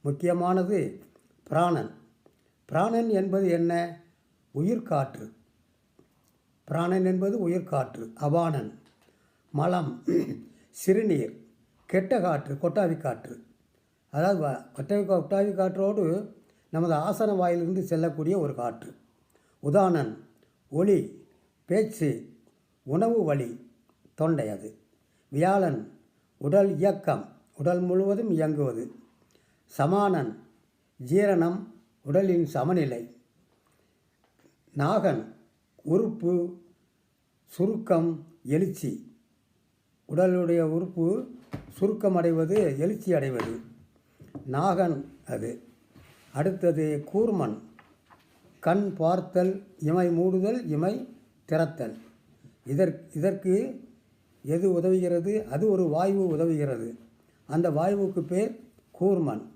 முக்கியமானது பிராணன். பிராணன் என்பது என்ன? உயிர்காற்று. பிராணன் என்பது உயிர்காற்று. அபானன் மலம், சிறுநீர், கெட்ட காற்று, கொட்டாவி காற்று. அதாவது கொட்டாவி காற்றோடு நமது ஆசன வாயிலிருந்து செல்லக்கூடிய ஒரு காற்று. உதானன் ஒளி, பேச்சு, உணவு வழி, தொண்டை. அது வியாழன் உடல் இயக்கம், உடல் முழுவதும் இயங்குவது. சமானன் ஜீரணம், உடலின் சமநிலை. நாகன் உறுப்பு, சுருக்கம், எழுச்சி. உடலுடைய உறுப்பு சுருக்கம் அடைவது, எழுச்சி அடைவது நாகன் அது. அடுத்தது கூர்மன், கண் பார்த்தல், இமை மூடுதல், இமை திறத்தல். இதற்கு எது உதவுகிறது? அது ஒரு வாயு உதவுகிறது. அந்த வாயுவுக்கு பேர் கூர்மன்.